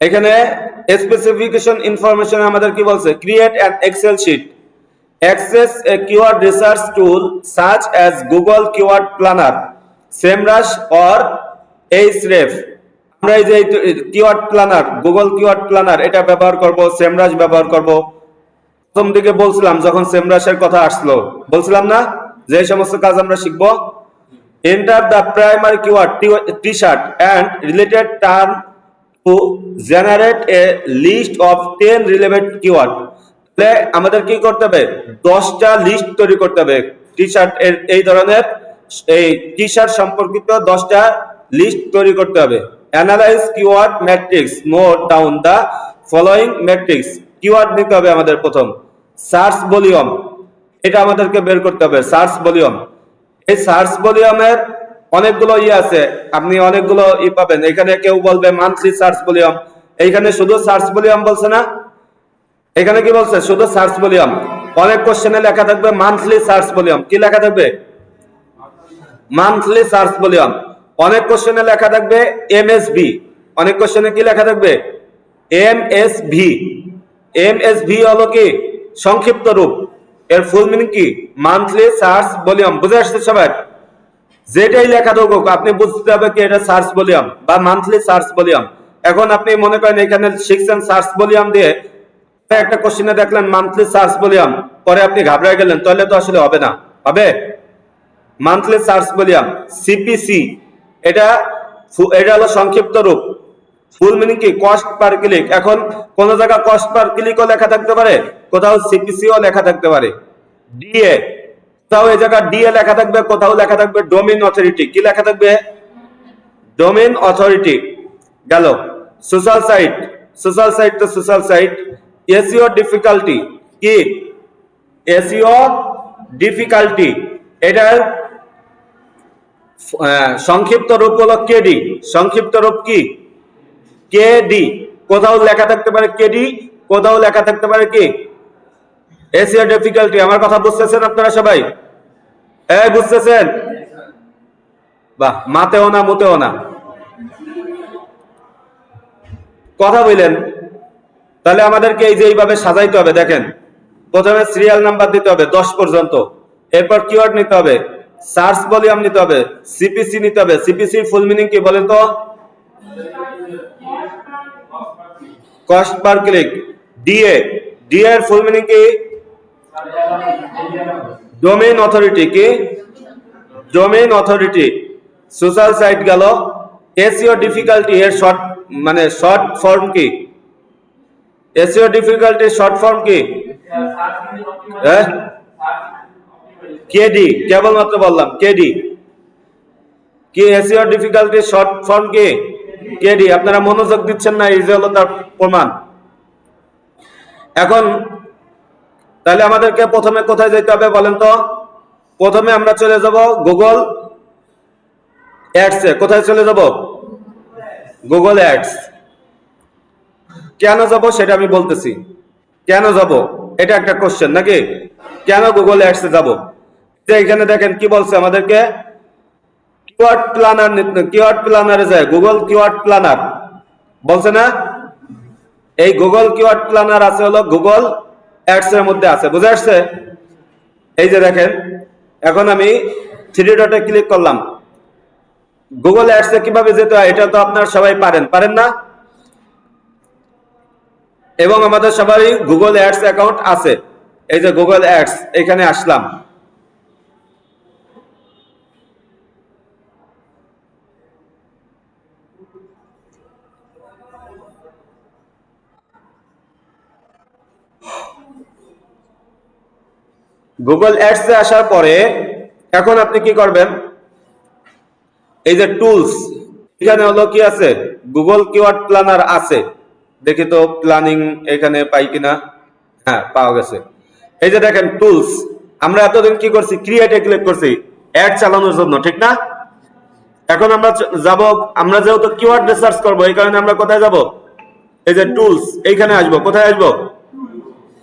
এখানে specification information আমাদের কি বলছে, create an Excel sheet, access a keyword research tool such as Google keyword planner, Semrush or এইচরেফ। আমরা এই যে keyword planner, Google keyword planner এটা ব্যবহার করব, সেমরাশ ব্যবহার করব। প্রথম দিকে বলছিলাম যখন সেমরাশের কথা আসলো, বলছিলাম না যে এই সমস্ত কাজ আমরা শিখব। Enter the primary keyword T shirt and related term to generate a list of 10 relevant keyword. তাহলে আমাদের কি করতে হবে, 10টা লিস্ট তৈরি করতে হবে টি শার্ট এর, এই ধরনের এই টি শার্ট সম্পর্কিত 10টা লিস্ট তৈরি করতে হবে। Analyse keyword matrix, note down the following matrix. Keyword নিতে হবে আমাদের প্রথম। সার্চ ভলিউম, এটা আমাদেরকে বের করতে হবে, সার্চ ভলিউম। এই সার্চ ভলিউমের অনেকগুলো আছে, আপনি অনেকগুলো পাবেন। এখানে কেউ বলবে মান্থলি সার্চ ভলিউম, এইখানে শুধু সার্চ ভলিউম বলছে না, এখানে কি বলছে, শুধু সার্চ ভলিউম। অনেক কোশ্চেনে লেখা থাকবে মান্থলি সার্চ ভলিউম, কি লেখা থাকবে, মান্থলি সার্চ ভলিউম। অনেক কোশ্চেনে লেখা থাকবে এমএসভি, অনেক কোশ্চেনে কি লেখা থাকবে, এমএসভি। এমএসভি হলো কি সংক্ষিপ্ত রূপ, এর ফুল মিনিং কি, মান্থলি সার্চ ভলিউম। বুঝে আসছে সবাই? যেটাই লেখা থাকুক আপনি বুঝতে হবে কি এটা সার্চ ভলিউম বা মান্থলি সার্চ ভলিউম। এখন আপনি মনে করেন এখানে শিখছেন সার্চ ভলিউম দিয়ে, একটা কোশ্চেনে দেখলেন মান্থলি সার্চ ভলিউম, পরে আপনি ঘাবড়ে গেলেন, তাহলে তো আসলে হবে না। হবে মান্থলি সার্চ ভলিউম, সিপিসি, এটা হলো সংক্ষিপ্ত রূপ। ফুল মিনিং কি, কস্ট পার ক্লিক। এখন কোন জায়গায় কস্ট পার ক্লিকও লেখা থাকতে পারে, কোথাও সিপিসিও লেখা থাকতে পারে। ডিএ, কোথাও এই জায়গায় ডিএ লেখা থাকবে, কোথাও লেখা থাকবে ডোমেইন অথরিটি। কি লেখা থাকবে, ডোমেইন অথরিটি। গেল সোশ্যাল সাইট, সোশ্যাল সাইট তো সোশ্যাল সাইট। এসইও ডিফিকাল্টি, কি এসইও ডিফিকাল্টি, এটার সংক্ষিপ্ত রূপ হলো কেডি। সংক্ষিপ্ত রূপ কি, কেডি। কোথাও লেখা থাকতে পারে কেডি, কোথাও লেখা থাকতে পারে কি এসইও ডিফিকাল্টি। আমার কথা বুঝতেছেন আপনারা সবাই? এই বুঝতেছেন? বাহ, মাতেও না মুতেও না, কথা বললেন। তাহলে আমাদেরকে এই যে এইভাবে সাজাইতে হবে। দেখেন, প্রথমে সিরিয়াল নাম্বার দিতে হবে 10 পর্যন্ত, এরপর কিওয়ার্ড নিতে হবে, সার্চ ভলিউম নিতে হবে, সিপিসি নিতে হবে। সিপিসি ফুল মিনিং কি বলেন তো? Cost per click. DA, DA এর ফুল মিনিং কি? Domain authority. কি ডোমেইন অথরিটি। সোশ্যাল সাইট গেল। এসইও ডিফিকাল্টি এর শর্ট মানে শর্ট ফর্ম কি? এসইও ডিফিকাল্টি শর্ট ফর্ম কি? কেডি, কেবলমাত্র বললাম কেডি। কি এসইও ডিফিকাল্টি শর্ট ফর্ম কি? কেডি। আপনারা মনোযোগ দিচ্ছেন না, এই যে হলো তার প্রমাণ। এখন তাহলে আমাদেরকে প্রথমে কোথায় যেতে হবে বলেন তো? প্রথমে আমরা চলে যাব গুগল অ্যাডস এ। কোথায় চলে যাব? Google ads. কেন যাব সেটা আমি বলতেছি। কেন যাব এটা একটা কোশ্চেন নাকি? কেন গুগল অ্যাডস এ যাব? যে এখানে দেখেন কি বলছে আমাদেরকে, কিওয়ার্ড প্ল্যানার। কিওয়ার্ড প্ল্যানারে যায়, গুগল কিওয়ার্ড প্ল্যানার বলছে না? এই গুগল কিওয়ার্ড প্ল্যানার আছে হলো গুগল অ্যাডস এর মধ্যে আছে। বুঝে আসছে? এই যে দেখেন, এখন আমি 3 ডটে ক্লিক করলাম। গুগল অ্যাডস এ কিভাবে যেতে হয় এটা তো আপনারা সবাই পারেন না? এবং আমাদের সবারই গুগল অ্যাডস অ্যাকাউন্ট আছে। এই যে গুগল অ্যাডস, এখানে আসলাম। গুগল অ্যাডস এ আসার পরে এখন আপনি কি করবেন, এই যে টুলস, এখানে হলো কি আছে, গুগল কিওয়ার্ড প্ল্যানার আছে। দেখি তো প্ল্যানিং এখানে পাই কিনা। হ্যাঁ, পাওয়া গেছে। এই যে দেখেন টুলস, আমরা এতদিন কি করছি, ক্রিয়েটে ক্লিক করছি অ্যাড চালানোর জন্য, ঠিক না? এখন আমরা যাব, আমরা যেহেতু কিওয়ার্ড রিসার্চ করব এই কারণে আমরা কোথায় যাব, এই যে টুলস, এইখানে আসবো। কোথায় আসবো?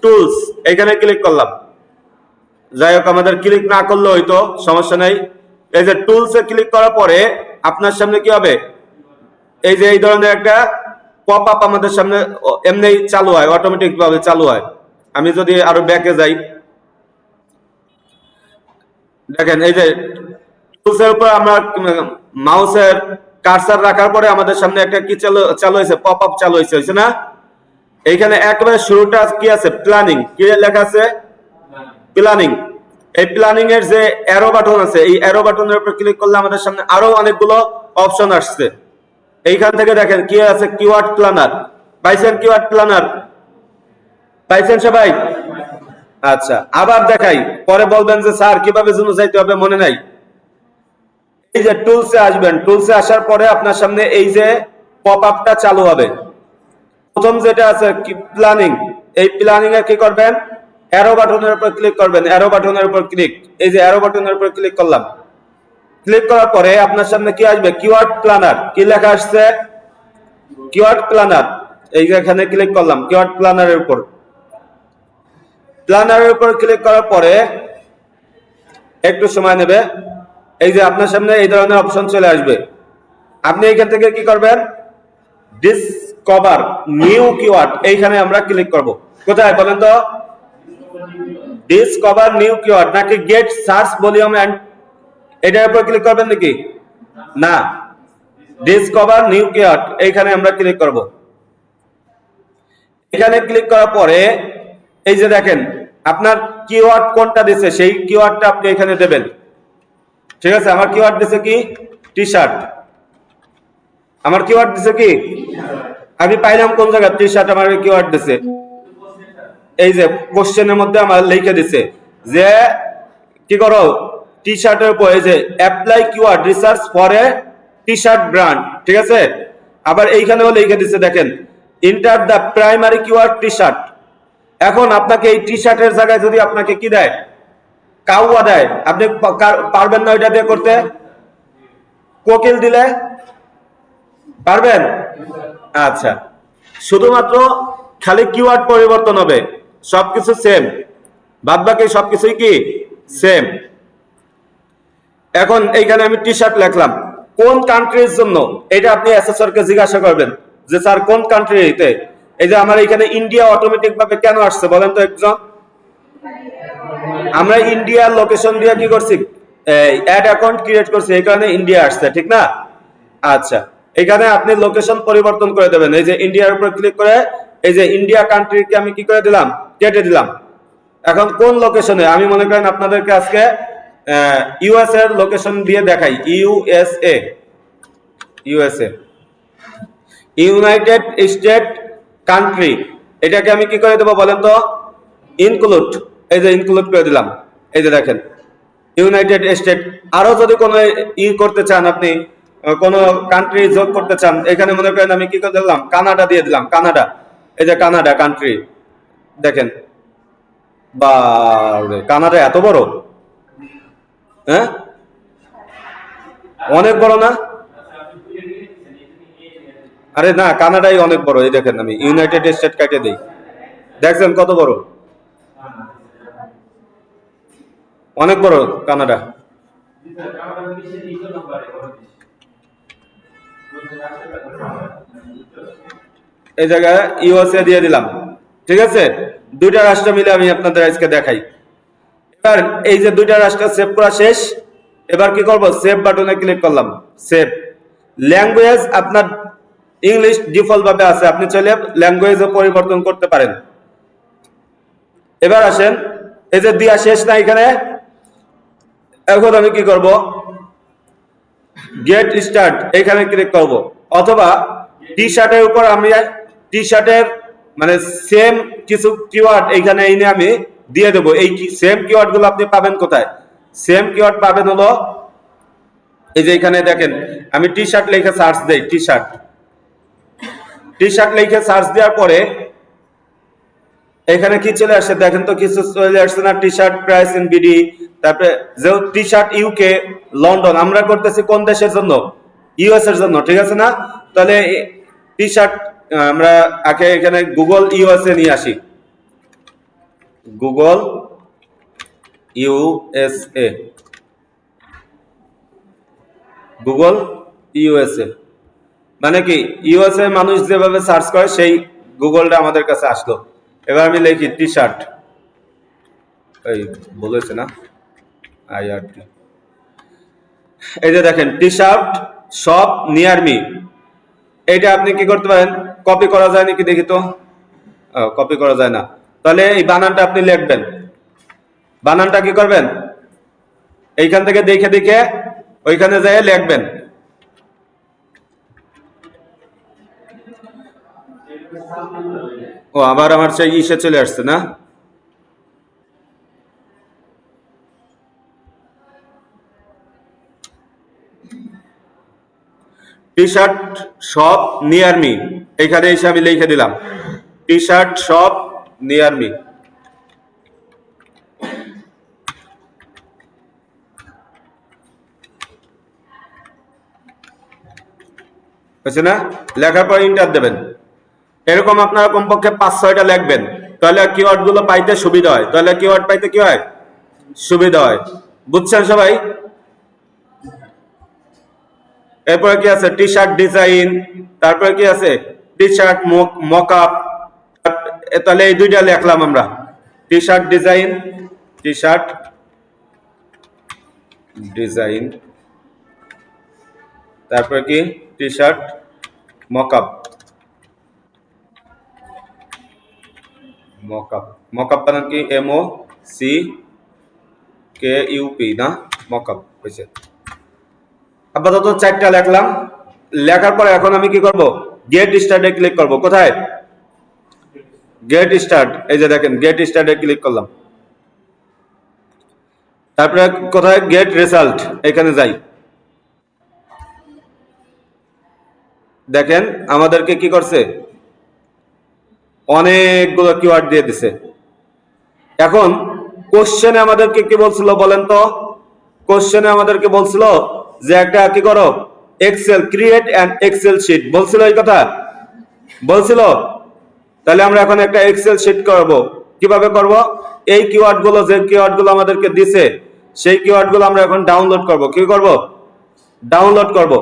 টুলস, এইখানে ক্লিক করলাম। যাই হোক, আমাদের ক্লিক না করলে হয়তো সমস্যা নাই। এই যে টুলসে ক্লিক করার পরে আপনার সামনে কি হবে, এই যে এই ধরনের একটা পপ আপ আমাদের সামনে এমনি চালু হয়, অটোমেটিক ভাবে চালু হয়। আমি যদি আরো ব্যাকে যাই, দেখেন এই যে টুলসের উপর আমরা মাউসের কার্সার রাখার পরে আমাদের সামনে একটা কি চালু হয়েছে, পপ আপ চালু হয়েছে না? এইখানে একেবারে শুরুটা কি আছে, প্ল্যানিং, কি লেখা আছে, প্ল্যানিং। এই প্ল্যানিং এর যে অ্যারো বাটন আছে, এই অ্যারো বাটনের উপর ক্লিক করলে আমাদের সামনে আরো অনেকগুলো অপশন আসছে। এইখান থেকে দেখেন কি আছে, কিওয়ার্ড প্ল্যানার। পাইছেন কিওয়ার্ড প্ল্যানার? পাইছেন সবাই? আচ্ছা, আবার দেখাই, পরে বলবেন যে স্যার কিভাবে জন্য যাইতে হবে মনে নাই। এই যে টুলসে আসবেন, টুলসে আসার পরে আপনার সামনে এই যে পপ আপটা চালু হবে। প্রথম যেটা আছে কি, প্ল্যানিং। এই প্ল্যানিং এ কি করবেন, অ্যারো বাটনের উপর ক্লিক করবেন, অ্যারো বাটনের উপর ক্লিক। এই যে অ্যারো বাটনের উপর ক্লিক করলাম, ক্লিক করার পরে আপনার সামনে কি আসবে, কিওয়ার্ড প্ল্যানার। কি লেখা আসছে, কিওয়ার্ড প্ল্যানার। এই যে এখানে ক্লিক করলাম কিওয়ার্ড প্ল্যানারের উপর। প্ল্যানারের উপর ক্লিক করার পরে একটু সময় নেবে, এই যে আপনার সামনে এই ধরনের অপশন চলে আসবে। আপনি এখান থেকে কি করবেন, ডিসকভার নিউ কিওয়ার্ড, এইখানে আমরা ক্লিক করব। কোথায় বলেন তো, ডিসকভার নিউ কিওয়ার্ড নাকি গেট সার্চ ভলিউম এন্ড, এটার উপর ক্লিক করবেন নাকি? না, ডিসকভার নিউ কিওয়ার্ড, এইখানে আমরা ক্লিক করব। এখানে ক্লিক করার পরে এই যে দেখেন আপনার কিওয়ার্ড কোনটা দিছে, সেই কিওয়ার্ডটা আপনি এখানে দেবেন। ঠিক আছে, আমার কিওয়ার্ড দিছে কি, টি শার্ট। আমার কিওয়ার্ড দিছে কি, আমি পাইলাম কোন জায়গায়, টি শার্ট আমার কিওয়ার্ড দিছে। এই যে কোশ্চেনের মধ্যে আমার লিখে দিছে যে কি করো, টি শার্টের উপর এই যে apply keyword research for a T shirt brand. ঠিক আছে, আবার এইখানেও লিখে দিছে, দেখেন enter the primary keyword T shirt. এখন আপনাকে এই টি শার্টের জায়গায় যদি আপনাকে কি দেয়, কাউয়া দেয়, আপনি পারবেন না ওইটা দিয়ে করতে? কোকিল দিলে পারবেন? আচ্ছা, শুধুমাত্র খালি কিওয়ার্ড পরিবর্তন হবে, সবকিছু সেম, বাদ বাকি সবকিছুই কি সেম। এখন এইখানে আমি টি শার্ট লিখলাম, কোন কান্ট্রির জন্য, এটা আপনি অ্যাসেসরকে জিজ্ঞাসা করবেন যে স্যার কোন কান্ট্রিতে। এই যে আমার এখানে ইন্ডিয়া অটোমেটিক ভাবে কেন আসছে বলেন তো একজন? আমরা ইন্ডিয়ার লোকেশন দিয়ে কি করছি, অ্যাড অ্যাকাউন্ট ক্রিয়েট করছি, এই কারণে ইন্ডিয়া আসছে, ঠিক না? আচ্ছা, এখানে আপনি লোকেশন পরিবর্তন করে দেবেন। এই যে ইন্ডিয়ার উপর ক্লিক করে এই যে ইন্ডিয়া কান্ট্রিকে আমি কি করে দিলাম, কেটে দিলাম। এখন কোন লোকেশনে, আমি মনে করেন আপনাদেরকে আজকে ইউএস এর লোকেশন দিয়ে দেখাই। USA, USA, United state country, এটাকে আমি কি করে দেবো বলেন তো, ইনক্লুড। এই যে ইনক্লুড করে দিলাম, এই যে দেখেন ইউনাইটেড স্টেট। আরো যদি কোনো করতে চান, আপনি কোন কান্ট্রি যোগ করতে চান, এখানে মনে করেন আমি কি করে দিলাম, কানাডা দিয়ে দিলাম, কানাডা। এই যে কানাডা কান্ট্রি, দেখেন বা কানাডা এত বড়, হ্যাঁ অনেক বড় না? আরে না, কানাডাই অনেক বড়। এই দেখেন আমি ইউনাইটেড স্টেট কাকে দিই, দেখছেন কত বড়, অনেক বড় কানাডা। এই জায়গায় ইউএসএ দিয়ে দিলাম। ঠিক আছে, দুইটা রাষ্ট্র মিলে আমি আপনাদের আজকে দেখাই। এবার এই যে দুইটা রাষ্ট্র সেভ করা শেষ, এবার কি করব, সেভ বাটনে ক্লিক করলাম। সেভ ল্যাঙ্গুয়েজ আপনার ইংলিশ ডিফল্ট ভাবে আছে, আপনি চাইলে ল্যাঙ্গুয়েজও পরিবর্তন করতে পারেন। এবার আসেন, এই যে দিয়া শেষ না এখানে, এখন আমি কি করব, গেট স্টার্ট এখানে ক্লিক করব, অথবা টি শার্টের উপর আমি টি শার্টের মানে সেম কিছু কিওয়ার্ড এইখানে এনে আমি দিয়ে দেবো। এই সেম কিওয়ার্ড গুলো আপনি পাবেন কোথায়, সেম কিওয়ার্ড পাবেন হলো এই যে এখানে দেখেন আমি টি শার্ট লিখে সার্চ দেই, টি শার্ট, টি শার্ট লিখে সার্চ দেওয়ার পরে এখানে কি চলে আসে দেখেন তো, কিছু চলে আসছে না, T shirt price in BD. তারপরে যে টি শার্ট ইউকে লন্ডন, আমরা করতেছি কোন দেশের জন্য, ইউএস এর জন্য, ঠিক আছে না? তাহলে টি শার্ট আমরা আগে এখানে গুগল ইউএসএ নিয়ে আসি, গুগল ইউএসএ, গুগল ইউএসএ। মানে কি ইউএসএ মানুষ যেভাবে সার্চ করে সেই গুগলটা আমাদের কাছে আসলো। এবার আমি লিখি টি শার্ট, এই বলেছে না আইআরটি, এই যে দেখেন T shirt shop near me, এইটা আপনি কি করতে পারেন, কপি করা যায় নাকি দেখি তো, কপি করা যায় না, তাহলে এই বানানটা আপনি লিখবেন, বানানটা কি করবেন এইখান থেকে দেখে দেখে ওইখানে যেয়ে লিখবেন। ও আবার আমার সেই ইসে চলে আসছে না, T shirt shop near me, এইখানে এসে আমি লিখে দিলাম T shirt shop near me. হয়েছে না, লেখার পর ইন্টার দেবেন। এরকম আপনারা কমপক্ষে 5-6টা লিখবেন, তাহলে কিওয়ার্ড গুলো পাইতে সুবিধা হয়, তাহলে কিওয়ার্ড পাইতে কি হয়, সুবিধা হয়। বুঝছেন সবাই? এরপরে কি আছে, টি শার্ট ডিজাইন, তারপরে কি আছে টি শার্ট মকআপ, তাহলে এই দুইটা লিখলাম আমরা, T shirt design, T shirt design, তারপরে কি T shirt mockup, mockup, mockup বানান কি MOCKUP না, মকআপ হয়েছে। আপাতত 4টা লিখলাম, লেখার পরে এখন আমি কি করব, গেট স্টার্টে ক্লিক করব। কোথায়, গেট স্টার্ট, এই যে দেখেন গেট স্টার্টে ক্লিক করলাম। তারপরে কোথায়, গেট রেজাল্ট, এখানে যাই। দেখেন আমাদেরকে কি করছে, অনেকগুলো কিওয়ার্ড দিয়ে দিছে। এখন কোশ্চেনে আমাদেরকে কি বলছিল বলেন তো, কোশ্চেনে আমাদেরকে বলছিল যে একটা কি করো, Excel create an Excel sheet, বলছিল এই কথা, বলছিল। তাহলে আমরা এখন একটা এক্সেল শিট করব। কিভাবে করব, এই কিওয়ার্ড গুলো, যে কিওয়ার্ড গুলো আমাদেরকে দিছে সেই কিওয়ার্ড গুলো আমরা এখন ডাউনলোড করব। কি করব, ডাউনলোড করব।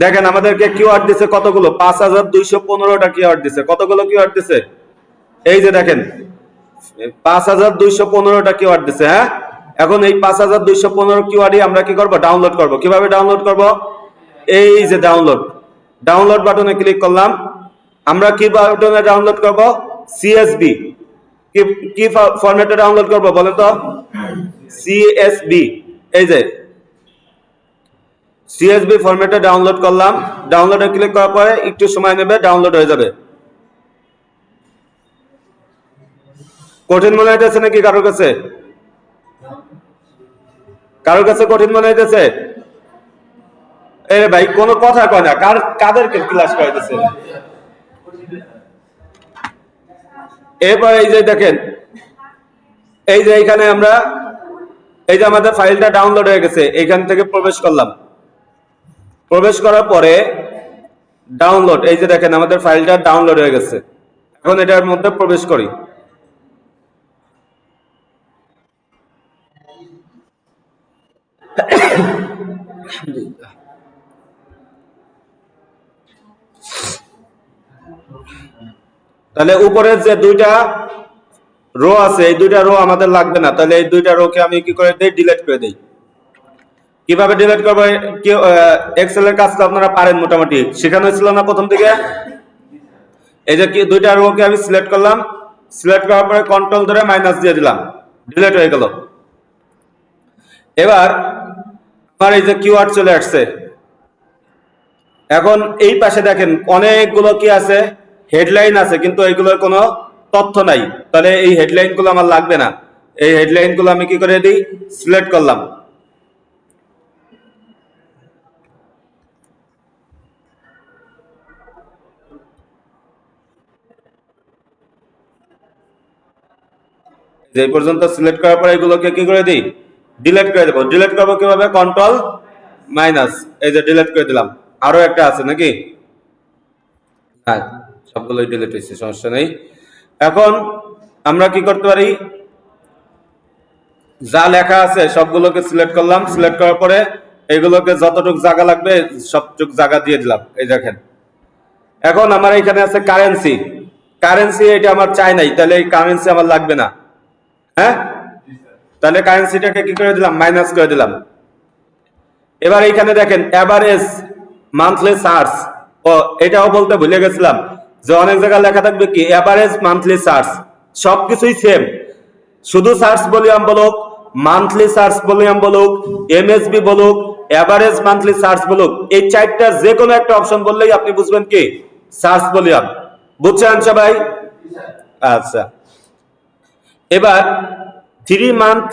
দেখেন আমাদেরকে কিওয়ার্ড দিছে কতগুলো, 5215টা কিওয়ার্ড দিছে। কতগুলো কিওয়ার্ড দিছে, এই যে দেখেন 5215টা কিওয়ার্ড দিছে। হ্যাঁ, এখন এই 5215 কিওয়ার্ডই আমরা কি করব, ডাউনলোড করব। কিভাবে ডাউনলোড করব, এই যে ডাউনলোড, ডাউনলোড বাটনে ক্লিক করলাম। আমরা কি বাটনে ডাউনলোড করব, সিএসবি, কি ফরম্যাটে ডাউনলোড করব বলেন তো, সিএসবি, এই যে সিএসবি ফরম্যাটে ডাউনলোড করলাম। ডাউনলোডে ক্লিক করার পরে একটু সময় নেবে, ডাউনলোড হয়ে যাবে। কঠিন মনে হইতেছে নাকি কারোর কাছে, কারোর কাছে কঠিন মনে হইতেছে? এ ভাই কোনো কথা কয় না, কাদেরকে ক্লাস করাইতেছে? এরপর এই যে দেখেন, এই যে এখানে আমরা, এই যে আমাদের ফাইলটা ডাউনলোড হয়ে গেছে, এখান থেকে প্রবেশ করলাম। প্রবেশ করার পরে ডাউনলোড, এই যে দেখেন আমাদের ফাইলটা ডাউনলোড হয়ে গেছে। এখন এটার মধ্যে প্রবেশ করি। তাহলে উপরের যে দুইটা রো আছে, এই দুইটা রো আমাদের লাগবে না, তাহলে এই দুইটা রোকে আমি কি করে দেই, ডিলিট করে দেই। কিভাবে ডিলিট করবো, এক্সেল এর কাজ তো আপনারা পারেন মোটামুটি, শেখানো হয়েছিল না প্রথম থেকে। এই যে দুইটা রোকে আমি সিলেক্ট করলাম, সিলেক্ট করার পরে কন্ট্রোল ধরে মাইনাস দিয়ে দিলাম, ডিলিট হয়ে গেল। এবার আমার এই যে কিওয়ার্ড চলে আসছে। এখন এই পাশে দেখেন অনেকগুলো কি আছে, হেডলাইন আছে, কিন্তু এইগুলোর কোনো তথ্য নাই। তাহলে এই হেডলাইন গুলো আমার লাগবে না, এই হেডলাইন গুলো আমি কি করে দিই, সিলেক্ট করলাম। যে পর্যন্ত সিলেক্ট করার পর এগুলোকে কি করে দিই, ডিলিট করে দেবো। ডিলিট করবো কিভাবে, কন্ট্রোল মাইনাস, এই যে ডিলিট করে দিলাম। আরো একটা আছে নাকি, হ্যাঁ সবগুলোই ডিলিট হয়েছে, সমস্যা নেই। এখন আমরা কি করতে পারি, যা লেখা আছে সবগুলোকে সিলেক্ট করলাম। সিলেক্ট করার পরে এগুলোকে যতটুকু জায়গা লাগবে সবটুকু জায়গা দিয়ে দিলাম। এই দেখেন এখন আমার এখানে আছে কারেন্সি, কারেন্সি এটা আমার চাই নাই, তাহলে এই কারেন্সি আমার লাগবে না। হ্যাঁ, তাহলে কারেন্সিটাকে কি করে দিলাম, মাইনাস করে দিলাম। এবার এইখানে দেখেন এভারেজ মান্থলি সার্চ, ও এটাও বলতে ভুলে গেছিলাম যে অনেক জায়গায় লেখা থাকবে কি এভারেজ মান্থলি সার্চ, সবকিছুই সেম, শুধু সার্চ ভলিউম বলুক, মান্থলি সার্চ ভলিউম বলুক, এমএসবি বলুক, এভারেজ মান্থলি সার্চ বলুক, এই চারটার যে কোনো একটা অপশন বললেই আপনি বুঝবেন কি সার্চ ভলিউম। বুঝছেন সবাই? আচ্ছা, এবার 3 মান্থ,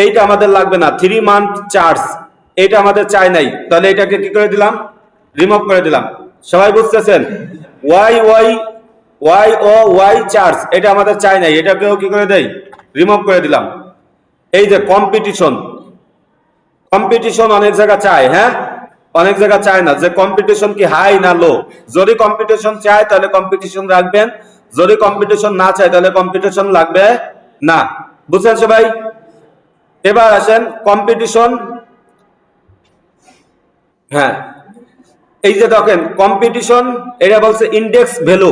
এইটা আমাদের লাগবে না, 3 মান্থ চার্জ এটা আমাদের চাই নাই, তাহলে এটাকে কি করে দিলাম, রিমুভ করে দিলাম। সবাই বুঝতেছেন? ওয়াই ওয়াই ওয়াই ও ওয়াই চার্জ এটা আমাদের চাই নাই, এটাকেও কি করে দেই, রিমুভ করে দিলাম। এই যে কম্পিটিশন, কম্পিটিশন অনেক জায়গা চায়, হ্যাঁ অনেক জায়গা চায় না যে কম্পিটিশন কি হাই না লো। যদি কম্পিটিশন চায় তাহলে কম্পিটিশন রাখবেন, যদি কম্পিটিশন না চায় তাহলে কম্পিটিশন লাগবে না। বুঝছেন সবাই? এবার আসেন কম্পিটিশন। হ্যাঁ, এই যে দেখেন কম্পিটিশন, এটা বলছে ইন্ডেক্স ভ্যালু।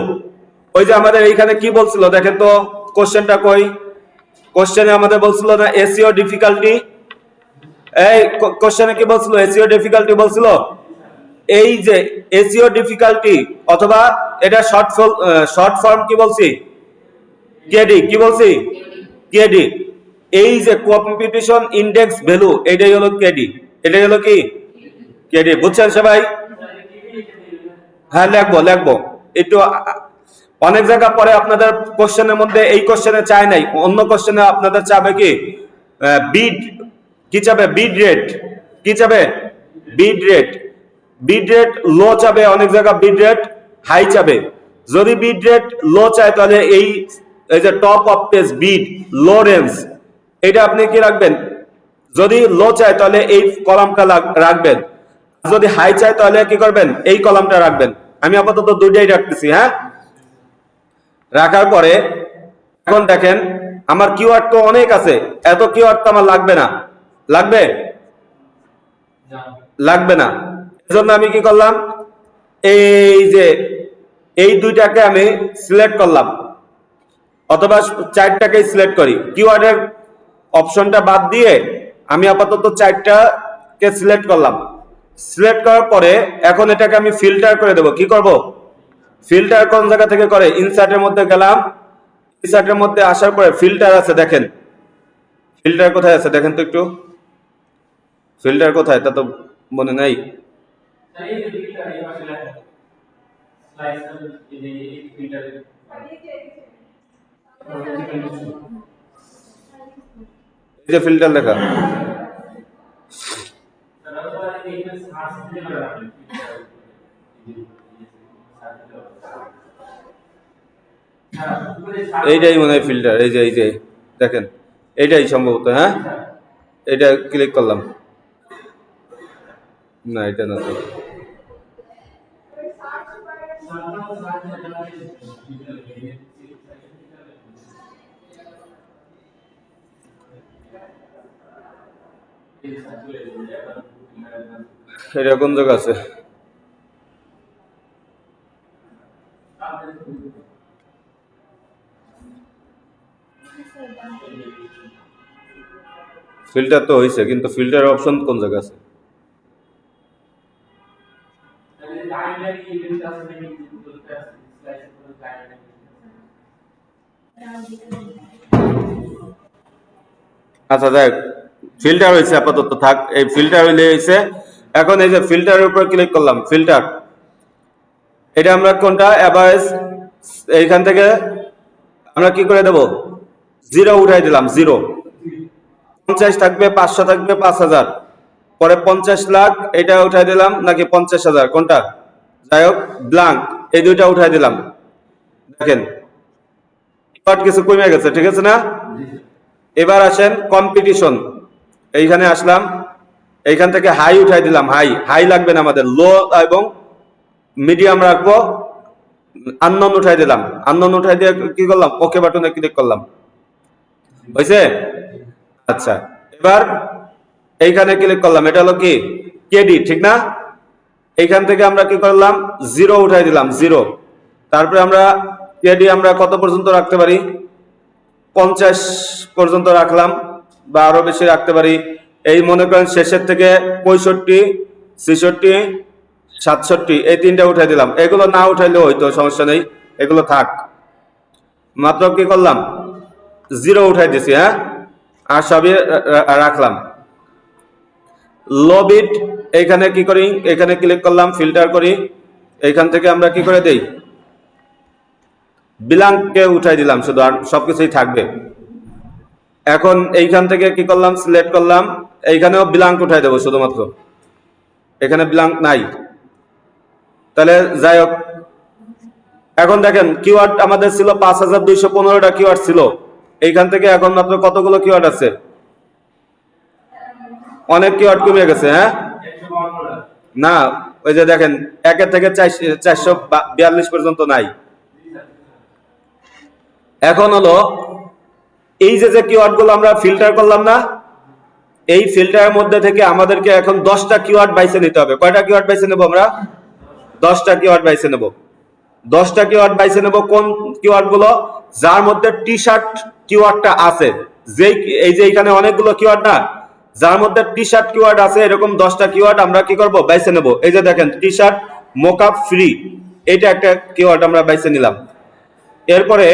ওই যে আমাদের এইখানে কি বলছিল দেখেন তো, কোশ্চেনটা কই, কোশ্চেনে আমাদের বলছিল না এসইও ডিফিকাল্টি, এই কোশ্চেনে কি বলছিল, এসইও ডিফিকাল্টি বলছিল। এই যে এসইও ডিফিকাল্টি অথবা এটা শর্ট ফর্ম কি বলছি, কেডি, কি বলছি, কেডি। এই যে কম্পিটিশন ইন্ডেক্স ভ্যালু এটাই হলো কেডি, এটাই হলো কি কেডি। বুঝছেন সবাই? হ্যাঁ লিখবো লিখবো একটু, অনেক জায়গা পরে আপনাদের কোশ্চেনের মধ্যে এই কোশ্চেনে চাই নাই, অন্য কোশ্চেনে আপনাদের চাবে কি বিড, কি চাবে, বিড রেট, কি চাবে, বিড রেট। বিড রেট লো চাবে, অনেক জায়গা বিড রেট হাই চাবে। যদি বিড রেট লো চায় তাহলে এই যে top of page bid low range, এটা আপনি কি রাখবেন, যদি লো চায় তাহলে এই কলামটা রাখবেন, যদি হাই চায় তাহলে কি করবেন, এই কলামটা রাখবেন। আমি আপাতত দুইটাই রাখতেছি। হ্যাঁ, রাখার পরে এখন দেখেন আমার কিওয়ার্ড তো অনেক আছে, এত কিওয়ার্ড তো আমার লাগবে না, লাগবে, লাগবে না। এজন্য আমি কি করলাম, এই যে এই দুইটাকে আমি সিলেক্ট করলাম, অথবা চারটাকে সিলেক্ট করি, কিওয়ার্ডের অপশনটা বাদ দিয়ে আমি আপাতত চারটাকে সিলেক্ট করলাম। সিলেক্ট করার পরে এখন এটাকে আমি ফিল্টার করে দেব। কি করব, ফিল্টার কোন জায়গা থেকে করে, ইনসার্টের মধ্যে গেলাম, ইনসার্টের মধ্যে আসার পরে ফিল্টার আছে, দেখেন ফিল্টার কোথায় আছে দেখেন তো একটু, ফিল্টার কোথায় তা তো মনে নাই। এই যে ফিল্টার লেখা, এইটাই মনে হয় ফিল্টার, এই যে দেখেন এইটাই সম্ভবত। হ্যাঁ, এটা ক্লিক করলাম, না এটা না তো, এটা কোন জায়গা আছে, ফিল্টার তো হয়েছে কিন্তু ফিল্টার অপশন কোন জায়গা আছে, আচ্ছা দেখ ফিল্টার হয়েছে আপাতত থাক, এই ফিল্টার হয়েছে। এখন এই যে ফিল্টারের উপর ক্লিক করলাম, ফিল্টার, এটা আমরা কোনটা এভারেজ, এইখান থেকে আমরা কি করে দেব, জিরো উঠাই দিলাম, জিরো। 50 থাকবে, 500 থাকবে, 5000, পরে 50 লাখ এটা উঠাই দিলাম, নাকি 50,000 কোনটা, যাই হোক ব্ল্যাঙ্ক, এই দুইটা উঠাই দিলাম। দেখেন কিছু কমে গেছে, ঠিক আছে না? এবার আসেন কম্পিটিশন, এইখানে আসলাম, এইখান থেকে হাই উঠাই দিলাম, হাই, হাই লাগবে না আমাদের, লো এবং মিডিয়াম রাখবো, আননোন উঠাই দিলাম, আননোন উঠাই দিয়ে কি করলাম, ওকে বাটনে ক্লিক করলাম, হয়েছে? আচ্ছা, এবার এইখানে ক্লিক করলাম, এটা হলো কি কেডি, ঠিক না? এইখান থেকে আমরা কি করলাম, 0 উঠাই দিলাম, 0। তারপরে আমরা কেডি আমরা কত পর্যন্ত রাখতে পারি, 50 পর্যন্ত রাখলাম, বা আরো বেশি রাখতে পারি। এই মনে করেন শেষের থেকে 65, 66, 67 এই তিনটা উঠাই দিলাম। এগুলো না উঠাইলেও হয়তো সমস্যা নেই, এগুলো থাক। মাত্র কি করলাম, 0 উঠাই দিছি, হ্যাঁ, আর সবই রাখলাম। লো বিট এখানে কি করি, এখানে ক্লিক করলাম, ফিল্টার করি, এইখান থেকে আমরা কি করে দেই, ব্ল্যাঙ্ককে উঠাই দিলাম শুধু, আর সবকিছুই থাকবে। এখন এইখান থেকে কি করলাম, সিলেক্ট করলাম, এইখানেও ব্ল্যাঙ্ক উঠাই দেবো শুধুমাত্র, এখানে ব্ল্যাঙ্ক নাই। তাহলে যাই হোক, এখন দেখেন কিওয়ার্ড আমাদের ছিল 5215টা কিওয়ার্ড ছিল, এইখান থেকে এখন মাত্র কতগুলো কিওয়ার্ড আছে, অনেক কিওয়ার্ড কমে গেছে, হ্যাঁ না, ওই যে দেখেন 1 থেকে 442 পর্যন্ত নাই। এখন হলো এই যে কিওয়ার্ড গুলো আমরা ফিল্টার করলাম না, এই ফিল্টারের মধ্যে থেকে আমাদেরকে এখন 10টা কিওয়ার্ড বাইছে নিতে হবে। কয়টা কিওয়ার্ড বাইছে নেব আমরা, 10টা কিওয়ার্ড বাইছে নেব। 10টা কিওয়ার্ড বাইছে নেব। কোন কিওয়ার্ড গুলো, যার মধ্যে টি শার্ট কিওয়ার্ডটা আছে, যেই এই যে এখানে অনেকগুলো কিওয়ার্ড না, যার মধ্যে টি শার্ট কিওয়ার্ড আছে, এরকম 10টা কিওয়ার্ড আমরা কি করব, বাইছে নেব। এই যে দেখেন টি শার্ট মোকআপ ফ্রি, এটা একটা কিওয়ার্ড আমরা বাইছে নিলাম। এরপরে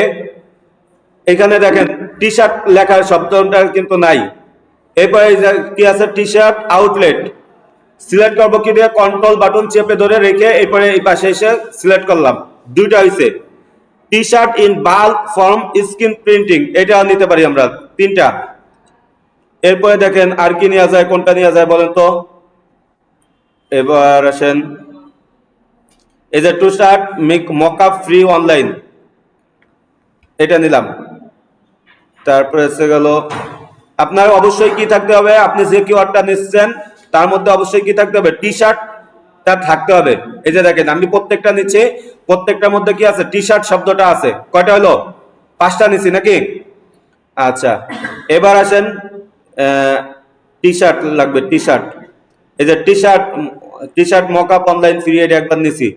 এখানে দেখেন টি শার্ট লেখার শব্দটা কিন্তু নাই। এরপরে কি আছে, টি শার্ট আউটলেট, সিলেক্ট করবো কি দিয়ে, কন্ট্রোল বাটন চেপে ধরে রেখে এরপরে এই পাশে এসে সিলেক্ট করলাম, দুইটা হয়েছে। T shirt in bulk form screen printing, এটা নিতে পারি আমরা, 3টা। এরপরে দেখেন আর কি নেওয়া যায়, কোনটা নেওয়া যায় বলেন তো। এবার আসেন, এই যে T shirt make mockup free online, এটা নিলাম। তারপরে এসে গেল, আপনার অবশ্যই কি থাকতে হবে, আপনি যে কিওয়ার্ডটা নিচ্ছেন তার মধ্যে অবশ্যই কি থাকতে হবে, টি শার্ট তা থাকতে হবে। এই যে দেখেন আমি প্রত্যেকটা নিচ্ছি, প্রত্যেকটার মধ্যে কি আছে, টি শার্ট শব্দটা আছে। কয়টা হলো, 5টা নিচ্ছি নাকি। আচ্ছা, এবার আসেন, টি শার্ট লাগবে, টি শার্ট, এই যে T shirt mockup online free, এটা একবার নিছি।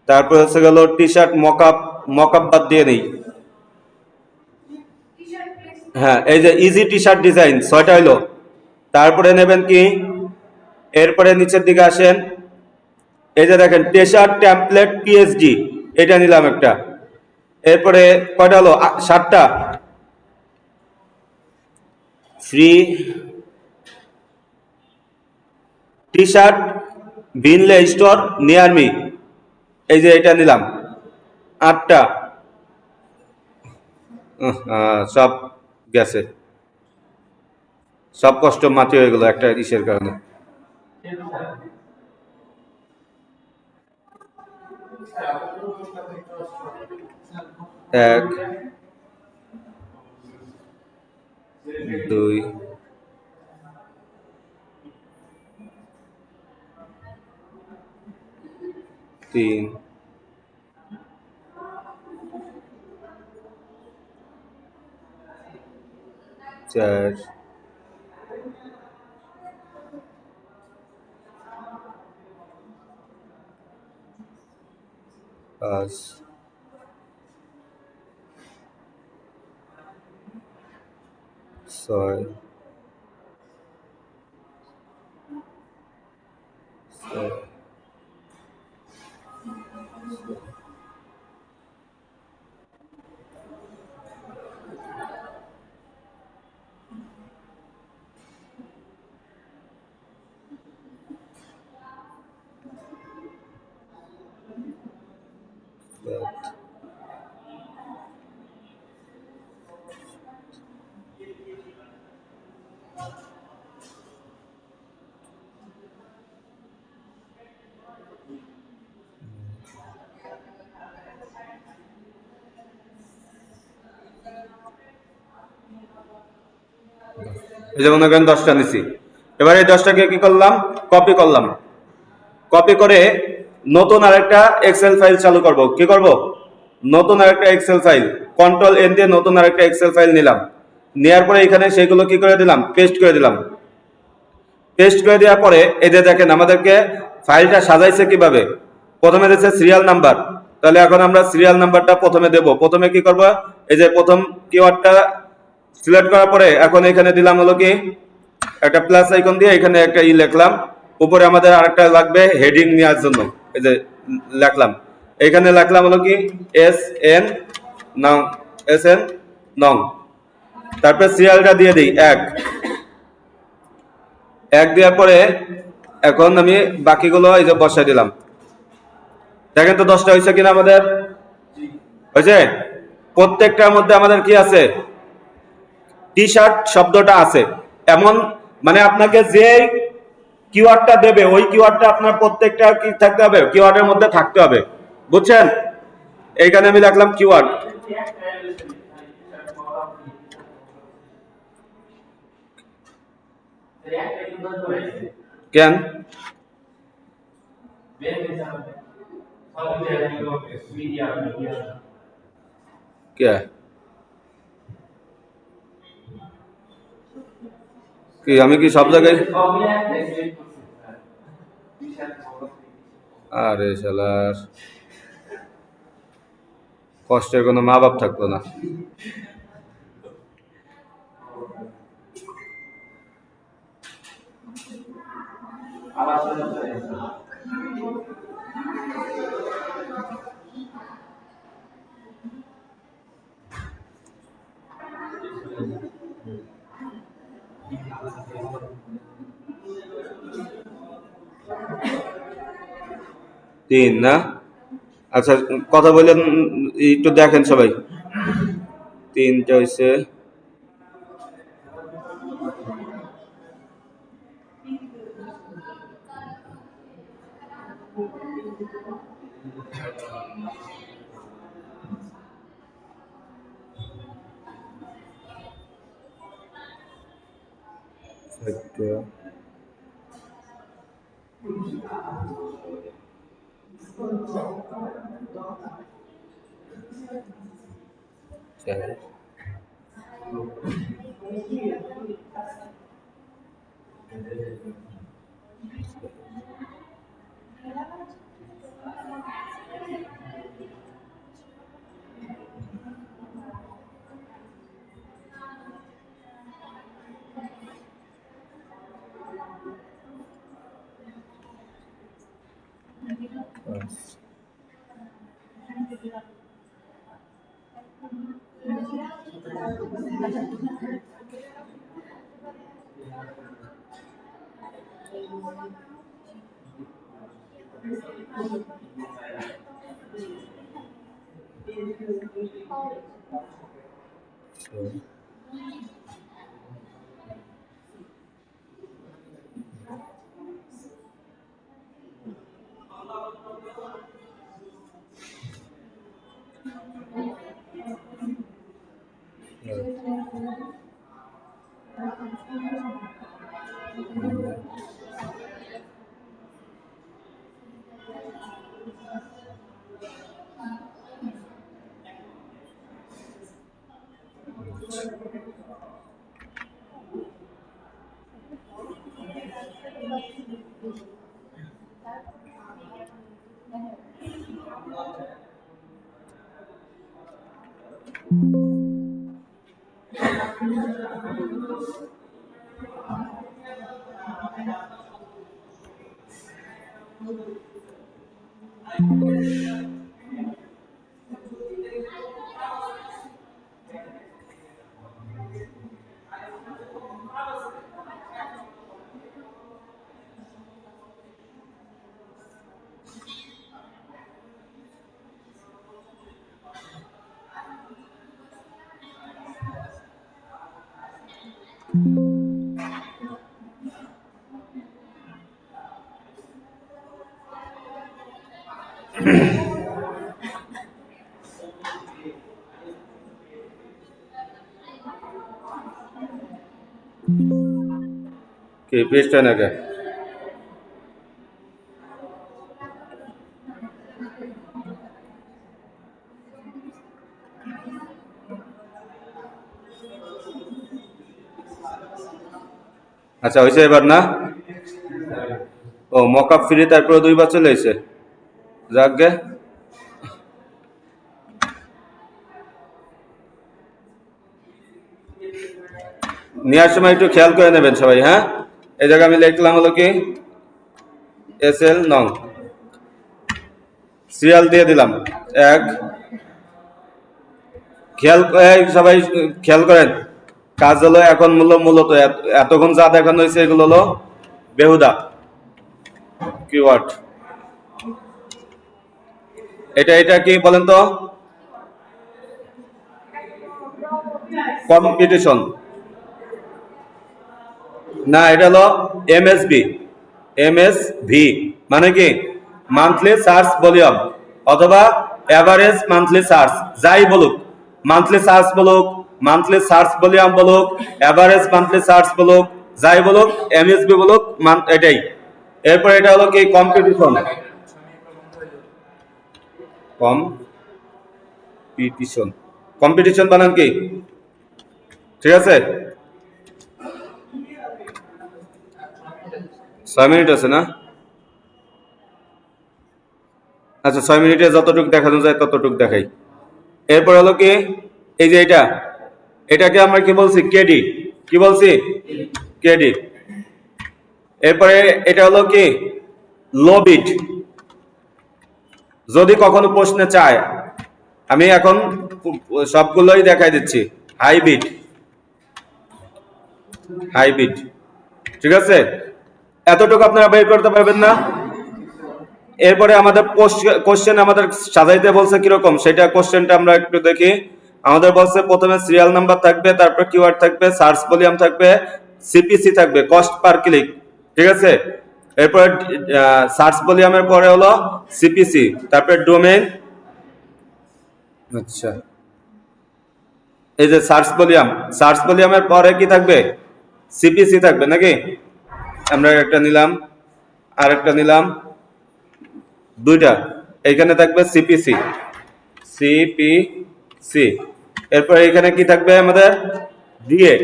তারপর হচ্ছে গেল টি শার্ট মকআপ বাদ দিয়ে নেই, হ্যাঁ, এই যে ইজি টি শার্ট ডিজাইন, 6টা হইলো। তারপরে নেবেন কি, এরপরে নিচের দিকে আসেন, এই যে দেখেন টি শার্ট টেমপ্লেট পিএসডি, এটা নিলাম একটা। এরপরে কয়টা হলো, 7টা। Free T shirt vinyl store near me, এই যে এটা নিলাম, 8টা। সব গেছে, সব কষ্ট মাটি হয়ে গেল একটা ইসের কারণে। 1 2 3 4 5 6 7 8। এই যে মনে করেন 10টা নিছি। এবার এই 10টাকে কি করলাম, কপি করলাম। কপি করে নতুন আরেকটা এক্সেল ফাইল চালু করব। কি করব, নতুন আরেকটা এক্সেল ফাইল, কন্ট্রোল এন দিয়ে নতুন আরেকটা এক্সেল ফাইল নিলাম। নেওয়ার পরে এখানে সেগুলো কি করে দিলাম, পেস্ট করে দিলাম। পেস্ট করে দেওয়ার পরে এই যে দেখেন আমাদেরকে ফাইলটা সাজাইছে কিভাবে? প্রথমে দিচ্ছে সিরিয়াল নাম্বার, তাহলে এখন আমরা সিরিয়াল নাম্বারটা প্রথমে দেব। প্রথমে কি করব, এই যে প্রথম কিওয়ার্ডটা সিলেক্ট করার পরে এখন এখানে দিলাম হলো কি একটা প্লাস আইকন দিয়ে এখানে একটা লিখলাম, উপরে আমাদের আরেকটা লাগবে হেডিং নেওয়ার জন্য, এই যে লিখলাম, এখানে লিখলাম হলো কি এস এন নং, এস এন নং, তারপরে সিরিয়ালটা দিয়ে দিই এক দেওয়ার পরে এখন আমি বাকিগুলো এই যে বসাই দিলাম। দেখেন তো 10টা হয়েছে কিনা আমাদের, হয়েছে? প্রত্যেকটার মধ্যে আমাদের কি আছে, টি শার্ট শব্দটা আছে। এমন মানে আপনাকে যে কিওয়ার্ডটা দেবে ওই কিওয়ার্ডটা আপনার প্রত্যেকটা কি থাকতে হবে, কিওয়ার্ডের মধ্যে থাকতে হবে, বুঝছেন? এইখানে আমি লিখলাম কিওয়ার্ড। কেন কে কি আমি কি সব জায়গায়, আরে শালার কষ্টের কোনো মা বাপ থাকতো না। তিন না, আচ্ছা কথা বললেন, একটু দেখেন সবাই, তিনটা হয়েছে, কি পেজটা নাকি? আচ্ছা হয়েছে এবার না, ও মকআপ ফ্রি, তারপরে 2 বার চলে এসে যাকগে। নেওয়ার সময় একটু খেয়াল করে নেবেন সবাই, হ্যাঁ। এই জায়গায় আমি লিখলাম হলো কি SL নং, সিরিয়াল দিয়ে দিলাম 1। সবাই খেয়াল করেন, কাজ হলো এখন মূলত এতক্ষণ যা দেখানো হয়েছে এগুলো হলো বেহুদা কিওয়ার্ড। এটা কি বলেন তো? কম্পিটিশন না, এটা হলো MSV মানে কি মান্থলি সার্চ ভলিউম অথবা এভারেজ মান্থলি সার্চ, যাই বলুক, মান্থলি সার্চ বলুক, মান্থলি সার্চ ভলিউম বলুক, এভারেজ মান্থলি সার্চ বলুক, যাই বলুক, MSV বলুক, এটাই। এরপর এটা হলো কি কম্পিটিশন, কম্পিটিশন বানান কি, ঠিক আছে। 6 মিনিট আছে না? আচ্ছা, 6 মিনিটে যতটুকু দেখানো যায় ততটুকু দেখাই। এরপর হলো কি এই যে এটাকে আমরা কি বলছি? কেডি। কি বলছি? কেডি। এরপরে এটা হলো কি লো বিট। যদি কখনো প্রশ্নে চায়, আমি এখন সবগুলোই দেখাই দিচ্ছি। হাই বিট, ঠিক আছে। এতটুকু আপনারা বের করতে পারবেন না? এরপরে আমাদের কোশ্চেন আমাদের সাজাইতে বলছে কিরকম, সেটা কোশ্চেনটা আমরা একটু দেখি। আমাদের বলছে প্রথমে সিরিয়াল নাম্বার থাকবে, তারপর কিওয়ার্ড থাকবে, সার্চ ভলিউম থাকবে, সিপিসি থাকবে, কস্ট পার ক্লিক, ঠিক আছে। এরপরে সার্চ ভলিউমের পরে হলো সিপিসি, তারপরে ডোমেইন। আচ্ছা, এই যে সার্চ ভলিউমের পরে কি থাকবে? সিপিসি থাকবে নাকি? আমরা একটা নিলাম, আরেকটা নিলাম, দুইটা। এখানে থাকবে সিপিসি। এরপর এখানে কি থাকবে আমাদের? ডিএ।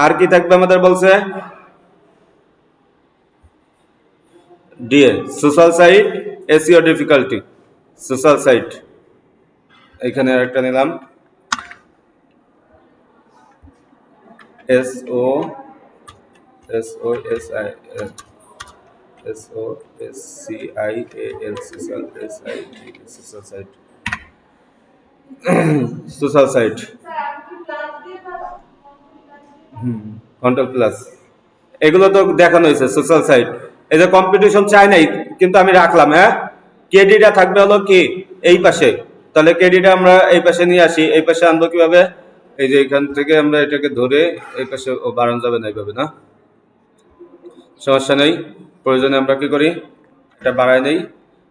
আর কি থাকবে আমাদের বলছে? DA, social site SEO difficulty, social site. এখানে আরেকটা নিলাম, সোশ্যাল সাইট, কন্ট্রোল প্লাস। এগুলো তো দেখানো হয়েছে সোশ্যাল সাইট। এই যে কম্পিটিশন চাই নাই, কিন্তু আমি রাখলাম, হ্যাঁ। কেডিটা থাকবে হলো কি এই পাশে, তাহলে কেডিটা আমরা এই পাশে নিয়ে আসি। এই পাশে আনবো কিভাবে? এই যে এখান থেকে আমরা এটাকে ধরে এই পাশে বাড়ানো যাবে না, এইভাবে না, সমস্যা নেই। প্রয়োজনে আমরা কি করি, এটা বাড়াই নেই,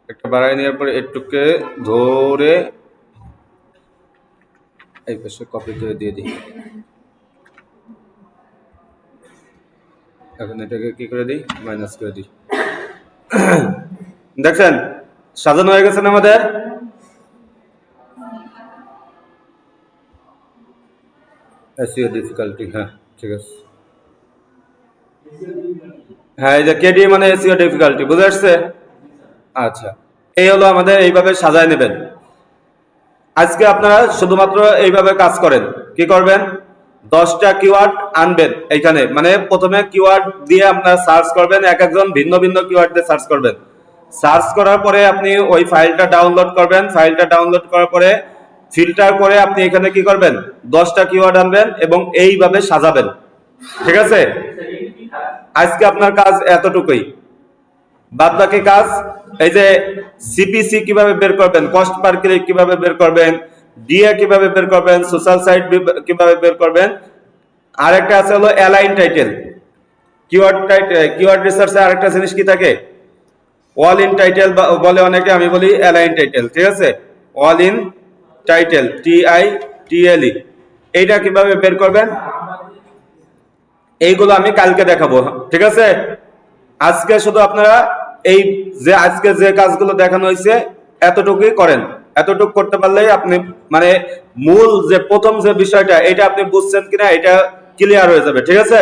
একটা বাড়াই নেওয়ার পরে একটুকে ধরে এই পাশে কপি করে দিয়ে দিই। এখন এটাকে কি করে দিই? মাইনাস করে দিই। দেখছেন সাজানো হয়ে গেছে না আমাদের? এসইও ডিফিকাল্টি, হ্যাঁ ঠিক আছে। হ্যাঁ, এই যে কেডি মানে এসইও ডিফিকাল্টি, বুঝে আসছে? আচ্ছা, এই হলো আমাদের, এইভাবে সাজায় নেবেন। আজকে আপনারা শুধুমাত্র এইভাবে কাজ করেন। কি করবেন? 10টা কিওয়ার্ড আনবেন এইখানে, মানে প্রথমে কিওয়ার্ড দিয়ে আপনারা সার্চ করবেন, এক একজন ভিন্ন ভিন্ন কিওয়ার্ড দিয়ে সার্চ করবেন। সার্চ করার পরে আপনি ওই ফাইলটা ডাউনলোড করবেন। ফাইলটা ডাউনলোড করার পরে ফিল্টার করে আপনি এখানে কি করবেন? 10টা কিওয়ার্ড আনবেন এবং এইভাবে সাজাবেন, ঠিক আছে। আজকে আপনার কাজ এতটুকুই। বাদ বাকি কাজ, এই যে সিপিসি কিভাবে বের করবেন, কস্ট পার ক্লিক কিভাবে বের করবেন, ডিএ কিভাবে বের করবেন, সোশ্যাল সাইট কিভাবে বের করবেন। আরেকটা আছে হলো অ্যালাইন টাইটেল। কিওয়ার্ড রিসার্চে আরেকটা জিনিস কি থাকে? অল ইন টাইটেল বলে অনেকে, আমি বলি অ্যালাইন টাইটেল, ঠিক আছে। অল ইন টাইটেল, TITLE, এইটা কিভাবে বের করবেন এইগুলো আমি কালকে দেখাবো, ঠিক আছে। আজকে শুধু আপনারা এই যে আজকে যে কাজগুলো দেখানো হয়েছে এতটুকুই করেন। এতটুকু করতে পারলেই আপনি মানে মূল যে প্রথম যে বিষয়টা, এটা আপনি বুঝছেন কিনা এটা ক্লিয়ার হয়ে যাবে, ঠিক আছে।